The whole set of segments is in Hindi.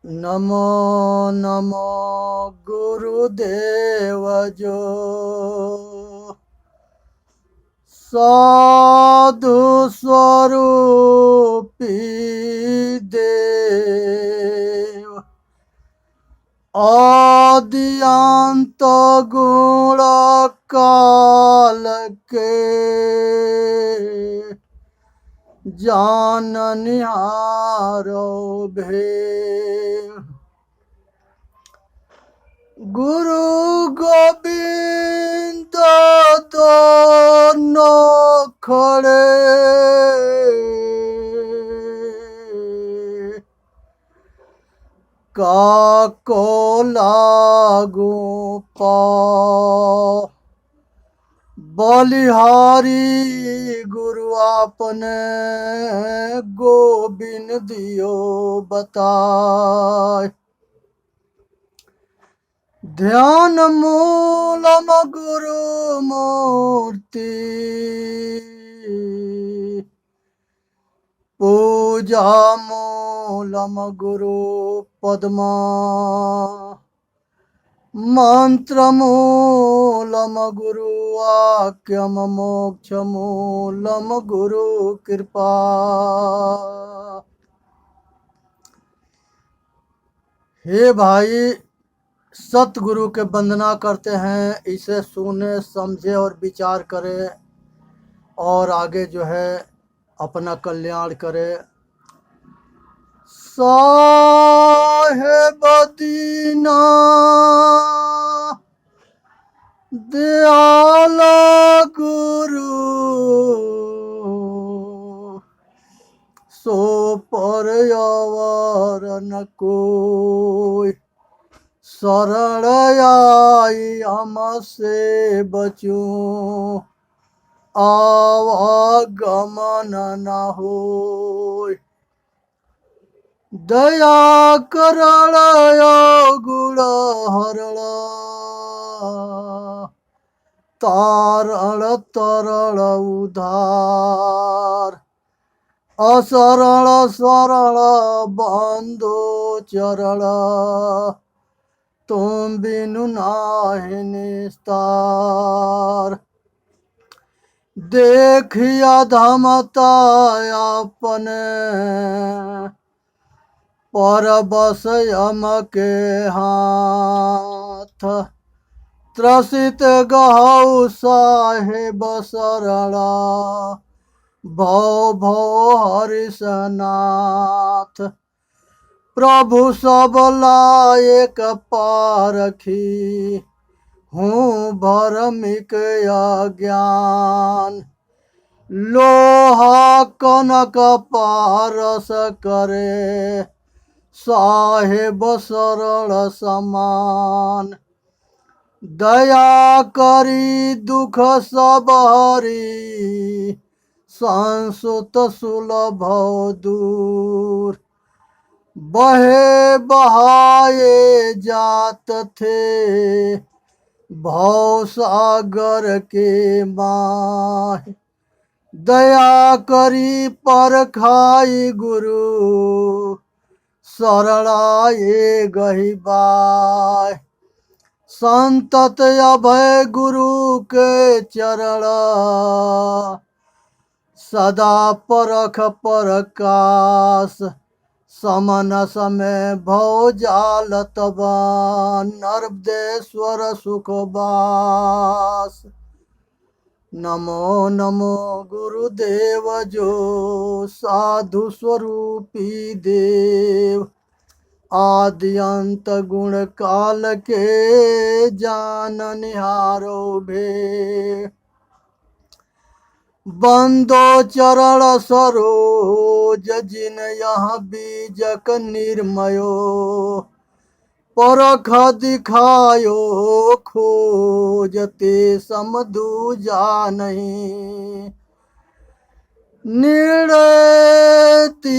नमो नमो गुरुदेव जो साधु स्वरूपी देव आदि अंत गुण काल के जाननिहारो भेव गुरु गोविंद दोनों खड़े काको लागू पाओ बलिहारी गुरु आपने गोबिंद दियो बताए ध्यान मूलम गुरु मूर्ति पूजा मूलम गुरु पद्मा मंत्र मूलम गुरु वाक्यम मोक्ष मूलम गुरु कृपा। हे भाई, सतगुरु के वंदना करते हैं, इसे सुने समझे और विचार करे और आगे जो है अपना कल्याण करे। साहेब दीना दयाल गुरु सो पर यावर न कोई शरण आई हमसे बचूं आवागमन न होय दया करल गुण हरल तारण तरल उधार असरल सरल बंधो चरल तुम बिनु नाहि निस्तार देखिया धमता अपने पर बस यम के हाथ त्रसित गहु साहेब सरला भव भव हरिशनाथ प्रभु सब लायक पारखी हूँ भरमिक अज्ञान लोहा कनक पारस करे साहेब सरल समान दया करी दुख सब हरी संसुत सुलभ दूर बहे बहाए जात थे भव सागर के माह दया करी पर खाई गुरु सरलाए गही बाय संतत अभय गुरु के चरण सदा परख परकाश समन समय भव जाल तब नर्मदेश्वर सुखवास नमो नमो गुरुदेव जो साधु स्वरूपी देव आदि अंत गुण काल के जाननिहारो भे बंदो चरण सरोज जिन यहाँ बीजक निर्मयो परख दिखायो खोजते समदूजा नहीं निर्णति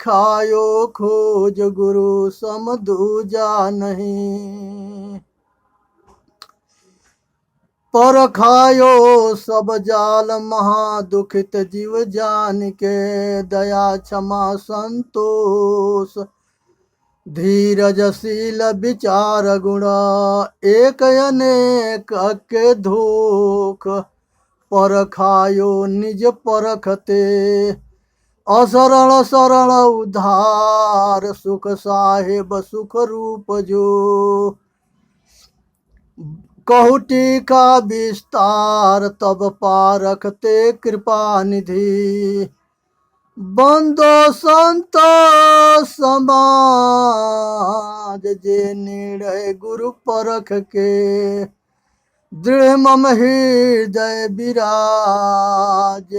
खायो खोज गुरु समदूजा नहीं पर खायो सब जाल महादुखित जीव जान के दया क्षमा संतोष धीरजशील विचार गुण एक अनेक के धोख परखायो निज परखते असरल सरल उधार सुख साहेब सुख रूप जो कहुटी का विस्तार तब पारखते कृपा निधि बंदो संत समाज जे निर्णय गुरु परख के दृढ़ मम हृदय विराज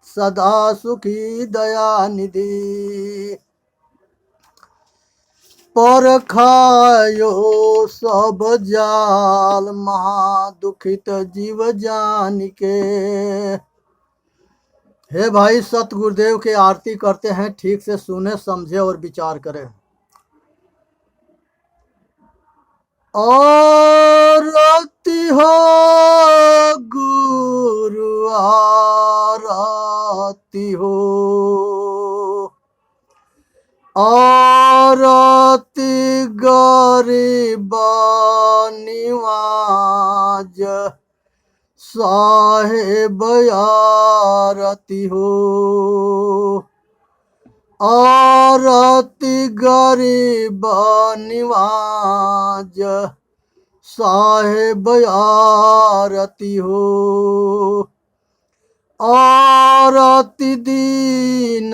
सदा सुखी दया निधि परखायो सब जाल महा दुखित जीव जान के। हे भाई सतगुरुदेव की आरती करते हैं, ठीक से सुने समझे और विचार करें। आरती हो गुरु आरती हो आरती गरीब निवाज साहेब आरती हो आरती गरीब निवाज साहेब आरती हो आरती दीन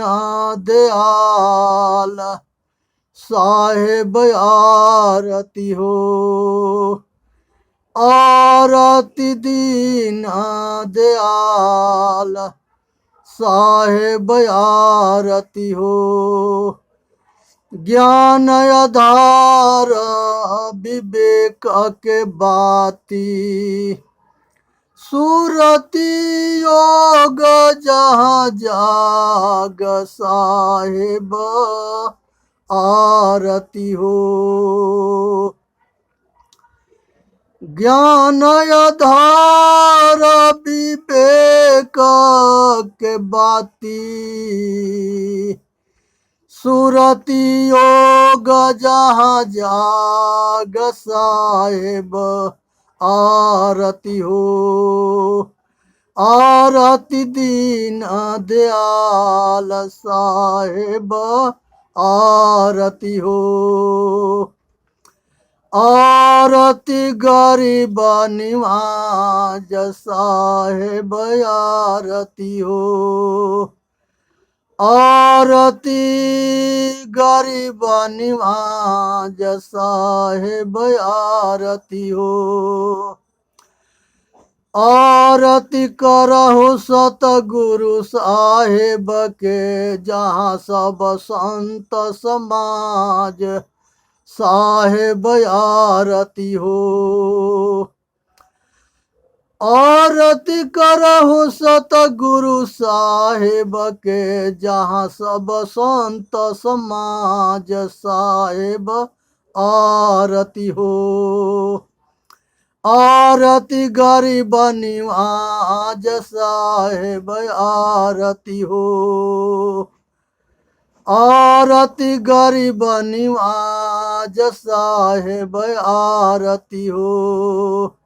दयाल साहेब आरती हो आरती दीन दयाल साहेब आरती हो ज्ञान आधार विवेक के बाती सूरती योग जहाँ जाग साहेब आरती हो ज्ञान आधार विवेक के बाती सूरती योग जहाँ जाग साहेब आरती हो आरती दीन दयाल साहेब आरती हो आरती गरीब निवाज साहेब आरती हो आरती गरीब निवाज साहेब आरती हो आरती करहु सतगुरु साहेब के जहाँ सब संत समाज साहेब आरती हो आरती करहु सतगुरु साहेब के जहाँ सब संत समाज साहेब आरती हो आरती गरीब निवाज साहेब आरती हो आरती गरीब निवाज साहेब आरती हो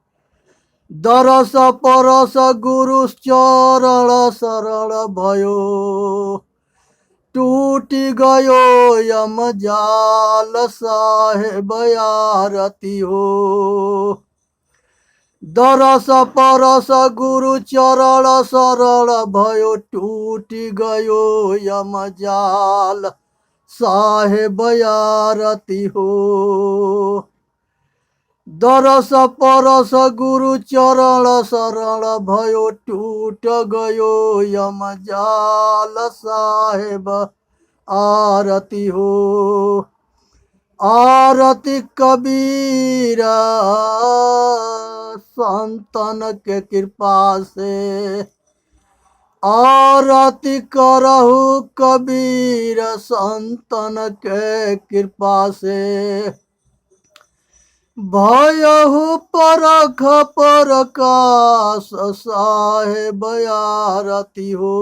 दरस परस गुरु चरण शरण भयो टूटी गयो यम जाल साहेब आरती हो दरस परस गुरु चरण शरण भयो टूटी गयो यम जाल साहेब आरती हो दरस परस गुरु चरण शरण भयो टूट गयो यम जाल साहेब आरती हो आरती कबीर संतन के कृपा से आरती करहु कबीर संतन के कृपा से भयहु परख परकाश साहेब आरती हो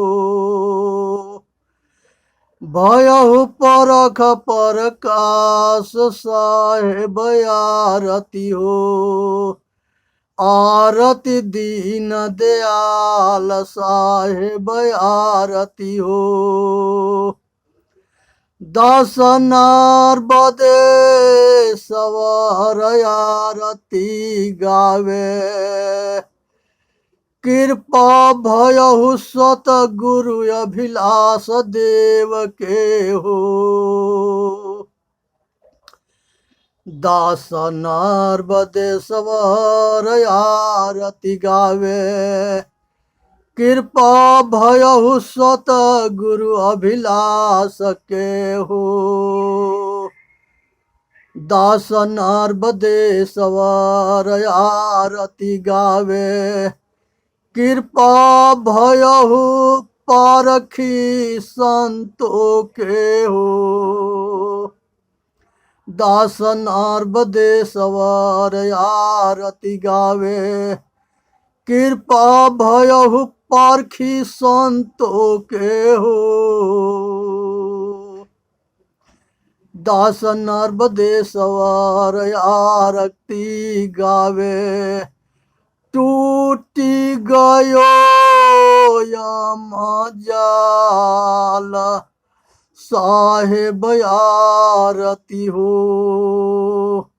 भयहु परख परकास साहेब आरती हो। आरती दीन दयाल साहेब आरती हो। दासनार बदे सवार आरती गावे। कृपा भयहु सत गुरु अभिलाष देव के हो। दास नर्बदे सवार आरती गावे। कृपा भयहु सत गुरु अभिलाष के हो। दास नर्बदे सवार आरती गावे। कृपा भयहु पारखी संतो के हो। दास नर्बदे सवार आरती गावे। कृपा भयहु पारखी संतो के हो। दास नर्बदे सवार आरती गावे। टूटी गयो यम जाल साहेब आरती हो।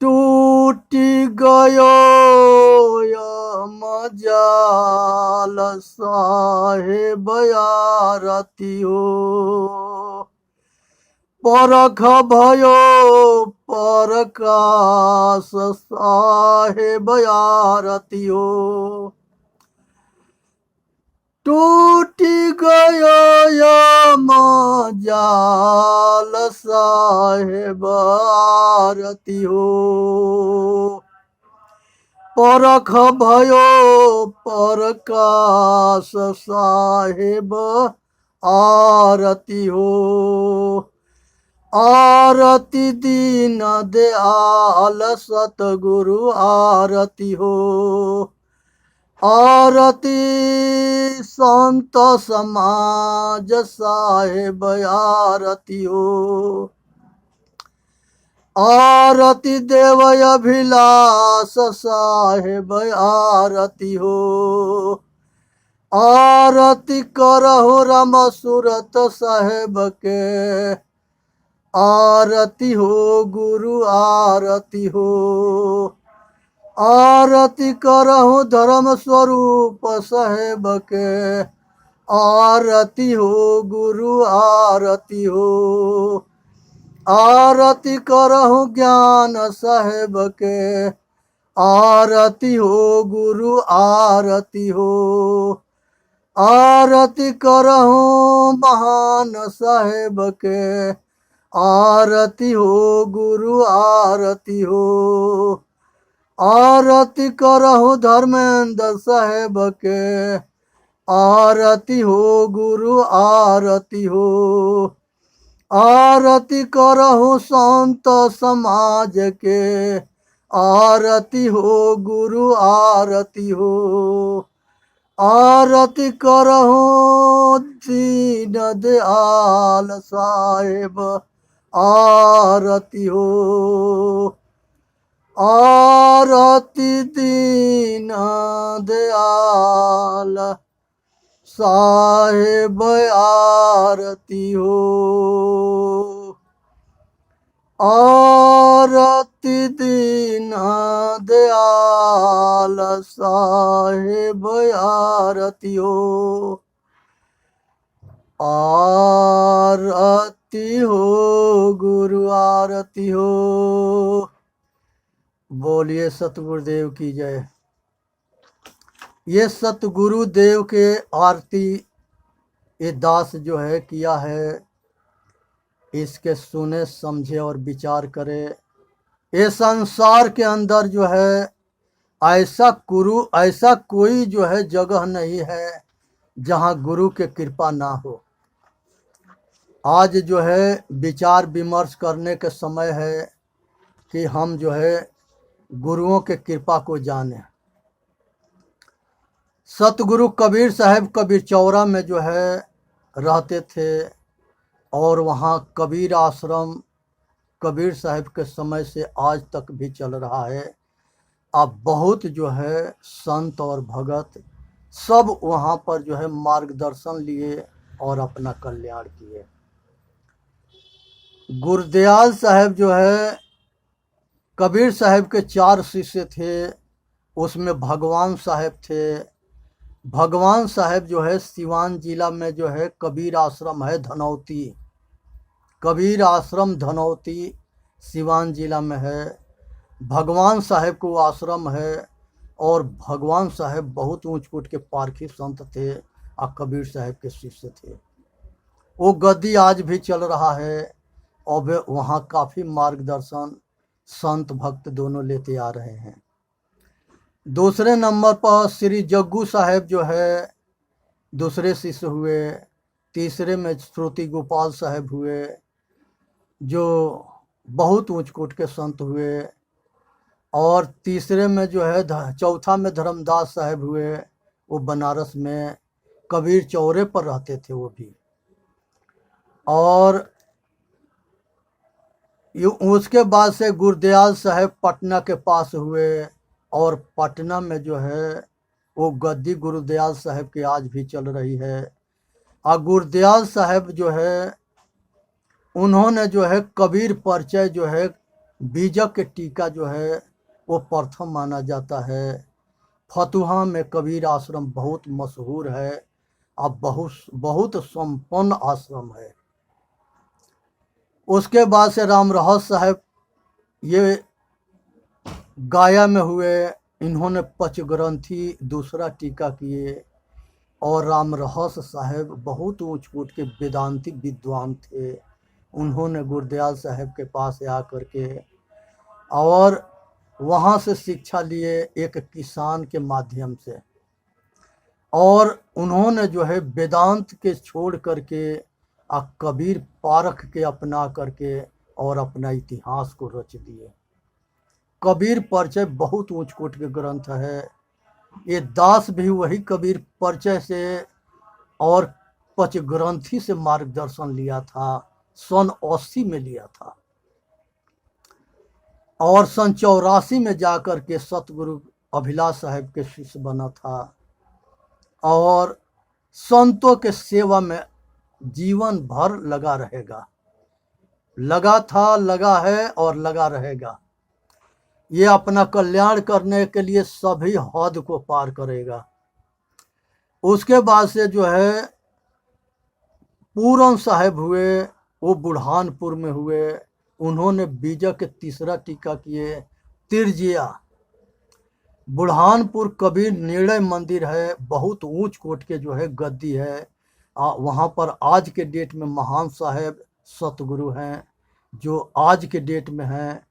टूटी गयो यम जाल साहेब आरती हो। परख भयो परकाश साहेब आरती हो। टूटी गयो यम जाल साहेब आरती हो। परख भयो परकाश साहेब आरती हो। आरती दीन दयाल सतगुरु आरती हो। आरती संत समाज साहेब आरती हो। आरती देव अभिलाष साहेब आरती हो। आरती करहु रम सूरत साहेब के। आरती हो गुरु आरती हो। आरती करहु धर्म स्वरूप साहेब के। आरती हो गुरु आरती हो। आरती करहु ज्ञान साहेब के। आरती हो गुरु आरती हो। आरती करहु महान साहेब के। आरती हो गुरु आरती हो। आरती करहु धर्मेंद्र साहेब के। आरती हो गुरु आरती हो। आरती करहु संत समाज के। आरती हो गुरु आरती हो। आरती करहु दीन दयाल साहेब आरती हो। आरती दीन दयाल साहेब आरती हो। आरती दीन दयाल साहेब आरती हो। आरती हो गुरु आरती हो। बोलिए सतगुरुदेव की जय। ये सतगुरुदेव के आरती ये दास जो है किया है, इसके सुने समझे और विचार करे। ये संसार के अंदर जो है ऐसा गुरु ऐसा कोई जो है जगह नहीं है जहाँ गुरु के कृपा ना हो। आज जो है विचार विमर्श करने के समय है कि हम जो है गुरुओं के कृपा को जाने। सतगुरु कबीर साहब कबीर चौरा में जो है रहते थे और वहाँ कबीर आश्रम कबीर साहब के समय से आज तक भी चल रहा है। अब बहुत जो है संत और भगत सब वहाँ पर जो है मार्गदर्शन लिए और अपना कल्याण किए। गुरदयाल साहब जो है कबीर साहब के 4 शिष्य थे, उसमें भगवान साहब थे। भगवान साहब जो है सिवान जिला में जो है कबीर आश्रम है धनौती, कबीर आश्रम धनौती सिवान जिला में है। भगवान साहब को आश्रम है और भगवान साहब बहुत ऊंच कोट के पारखी संत थे और कबीर साहब के शिष्य थे। वो गद्दी आज भी चल रहा है और वे वहाँ काफ़ी मार्गदर्शन संत भक्त दोनों लेते आ रहे हैं। दूसरे नंबर पर श्री जग्गू साहब जो है दूसरे शिष्य हुए। तीसरे में श्रुति गोपाल साहब हुए जो बहुत ऊंच कोट के संत हुए। और तीसरे में जो है चौथा में धर्मदास साहब हुए, वो बनारस में कबीर चौरे पर रहते थे वो भी। और उसके बाद से गुरदयाल साहब पटना के पास हुए और पटना में जो है वो गद्दी गुरदयाल साहब की आज भी चल रही है। और गुरदयाल साहब जो है उन्होंने जो है कबीर परिचय जो है बीजक के टीका जो है वो प्रथम माना जाता है। फतुहा में कबीर आश्रम बहुत मशहूर है, अब बहुत संपन्न आश्रम है। उसके बाद से राम रहस साहब ये गाया में हुए, इन्होंने पंचग्रंथी दूसरा टीका किए। और राम रहस साहब बहुत ऊंच कोट के वेदांती विद्वान थे, उन्होंने गुरदयाल साहब के पास आकर के और वहाँ से शिक्षा लिए एक किसान के माध्यम से। और उन्होंने जो है वेदांत के छोड़ करके कबीर पारख के अपना करके और अपना इतिहास को रच दिए। कबीर परिचय बहुत ऊंच कोट के ग्रंथ है। ये दास भी वही कबीर परिचय से और पंचग्रंथी से मार्गदर्शन लिया था, सन 80 में लिया था और सन 84 में जाकर के सतगुरु अभिलाष साहब के शिष्य बना था और संतों के सेवा में जीवन भर लगा रहेगा। लगा था, लगा है और लगा रहेगा। ये अपना कल्याण करने के लिए सभी हद को पार करेगा। उसके बाद से जो है पूरन साहब हुए, वो बुढ़ानपुर में हुए, उन्होंने बीजक के तीसरा टीका किए। तिरजिया बुढ़ानपुर कबीर निर्णय मंदिर है, बहुत ऊंच कोट के जो है गद्दी है। वहाँ पर आज के डेट में महान साहब सतगुरु हैं जो आज के डेट में हैं।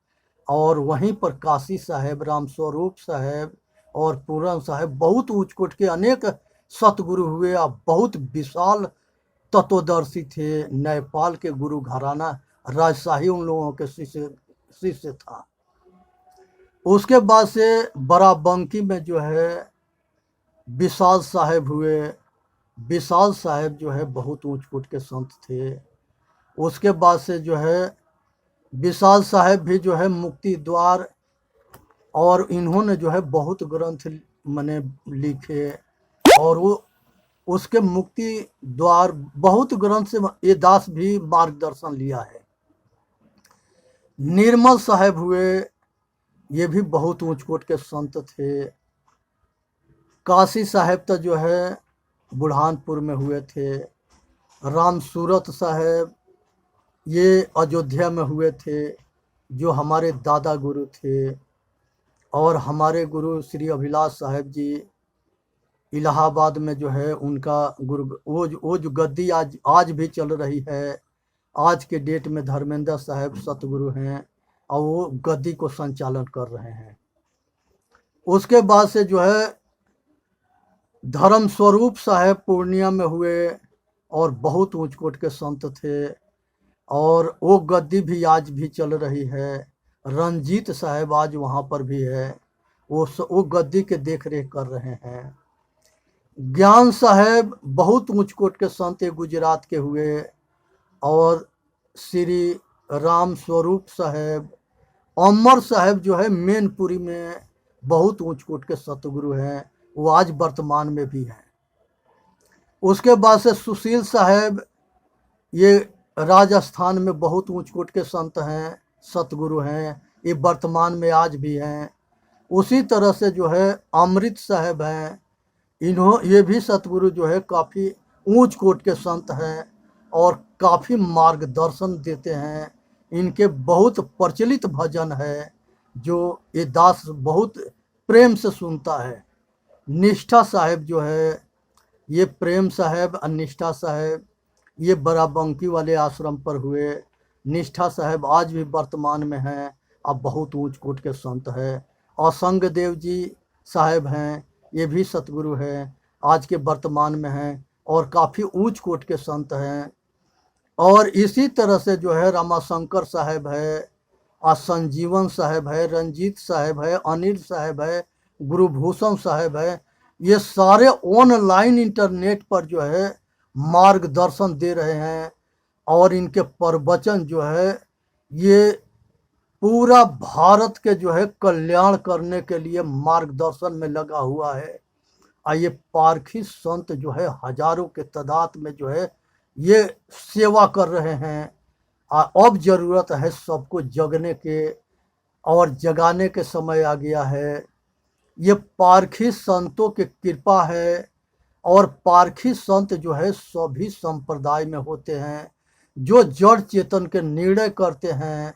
और वहीं पर काशी साहब, राम स्वरूप साहब और पूरन साहब बहुत ऊंच कोट के अनेक सतगुरु हुए। अब बहुत विशाल तत्वदर्शी थे। नेपाल के गुरु घराना राजशाही उन लोगों के शिष्य था। उसके बाद से बराबंकी में जो है विशाल साहब हुए। विशाल साहब जो है बहुत ऊंच कोट के संत थे। उसके बाद से जो है विशाल साहब भी जो है मुक्ति द्वार और इन्होंने जो है बहुत ग्रंथ मने लिखे और वो उसके मुक्ति द्वार बहुत ग्रंथ से ये दास भी मार्गदर्शन लिया है। निर्मल साहब हुए, ये भी बहुत ऊंच कोट के संत थे। काशी साहब तो जो है बुढ़ानपुर में हुए थे। राम सूरत साहब ये अयोध्या में हुए थे, जो हमारे दादा गुरु थे। और हमारे गुरु श्री अभिलाष साहब जी इलाहाबाद में जो है उनका गुरु वो जो गद्दी आज भी चल रही है। आज के डेट में धर्मेंद्र साहब सतगुरु हैं और वो गद्दी को संचालन कर रहे हैं। उसके बाद से जो है धर्म स्वरूप साहब पूर्णिया में हुए और बहुत ऊंच कोट के संत थे और वो गद्दी भी आज भी चल रही है। रंजीत साहब आज वहाँ पर भी है, वो गद्दी के देख रेख कर रहे हैं। ज्ञान साहेब बहुत ऊंच कोट के संत गुजरात के हुए, और श्री राम स्वरूप साहेब, अमर साहेब जो है मैनपुरी में बहुत ऊंच कोट के सतगुरु हैं, वो आज वर्तमान में भी हैं। उसके बाद से सुशील साहेब, ये राजस्थान में बहुत ऊंच कोट के संत हैं, सतगुरु हैं, ये वर्तमान में आज भी हैं। उसी तरह से जो है अमृत साहेब हैं, ये भी सतगुरु जो है काफ़ी ऊंच कोट के संत हैं और काफ़ी मार्गदर्शन देते हैं। इनके बहुत प्रचलित भजन है जो ये दास बहुत प्रेम से सुनता है। निष्ठा साहेब जो है, ये प्रेम साहेब और निष्ठा साहेब ये बराबंकी वाले आश्रम पर हुए। निष्ठा साहेब आज भी वर्तमान में हैं, अब बहुत ऊंच कोट के संत हैं। असंग देव जी साहेब हैं, ये भी सतगुरु हैं, आज के वर्तमान में हैं और काफ़ी ऊंच कोट के संत हैं। और इसी तरह से जो है रमाशंकर साहेब है, संजीवन साहेब है, रंजीत साहेब है, अनिल साहेब है, गुरुभूषण साहेब है, ये सारे ऑनलाइन इंटरनेट पर जो है मार्गदर्शन दे रहे हैं। और इनके प्रवचन जो है ये पूरा भारत के जो है कल्याण करने के लिए मार्गदर्शन में लगा हुआ है। और ये पारखी संत जो है हजारों के तादाद में जो है ये सेवा कर रहे हैं। अब ज़रूरत है सबको जगने के, और जगाने के समय आ गया है। ये पारखी संतों की कृपा है, और पारखी संत जो है सभी संप्रदाय में होते हैं, जो जड़ चेतन के निर्णय करते हैं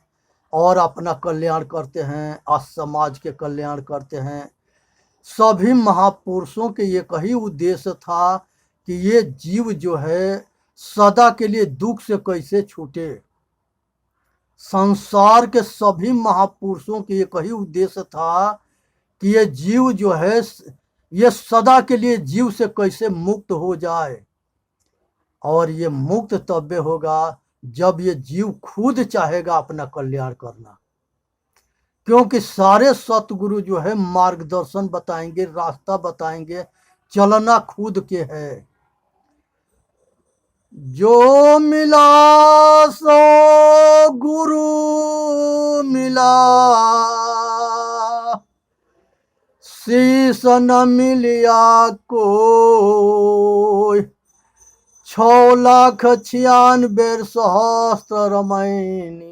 और अपना कल्याण करते हैं और समाज के कल्याण करते हैं। सभी महापुरुषों के ये कही उद्देश्य था कि ये जीव जो है सदा के लिए दुख से कैसे छूटे। संसार के सभी महापुरुषों के ये कही उद्देश्य था कि ये जीव जो है ये सदा के लिए जीव से कैसे मुक्त हो जाए। और ये मुक्त तब्बे होगा जब ये जीव खुद चाहेगा अपना कल्याण करना, क्योंकि सारे सतगुरु जो है मार्गदर्शन बताएंगे, रास्ता बताएंगे, चलना खुद के है। जो मिला सो गुरु मिला, शीश न मिलिया कोई, 6,96,000 सहस्त्र रमैनी,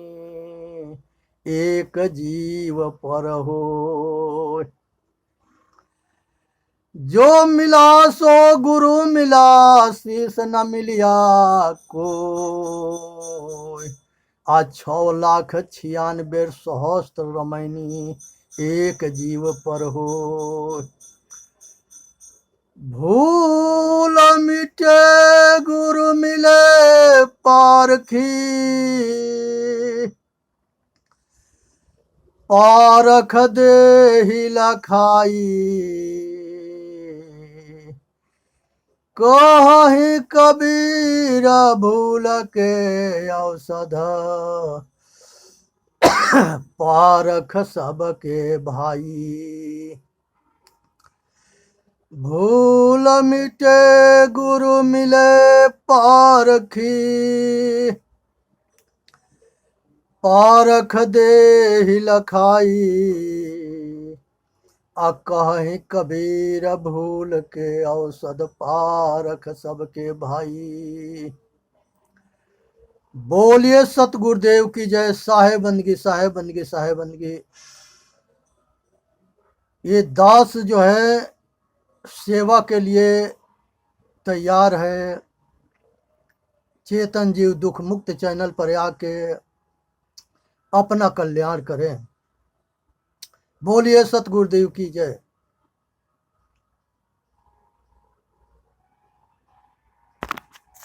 एक जीव पर हो। जो मिला सो गुरु मिला, शीश न मिलिया कोई, 6,96,000 सहस्त्र रमैनी, एक जीव पर हो। भूल मिटे गुरु मिले पारखी, पारख देहि लखाई, कहीं कबीर भूल के औषध, पारख सबके भाई। भूल मिटे गुरु मिले पारखी, पारख देहि लखाई, कहीं कबीर भूल के औषध, पारख सबके भाई। बोलिए सतगुरुदेव की जय। साहेबंदगी साहेबंदगी साहेबंदगी। ये दास जो है सेवा के लिए तैयार है। चेतन जीव दुख मुक्त चैनल पर आके अपना कल्याण करें। बोलिए सतगुरुदेव की जय।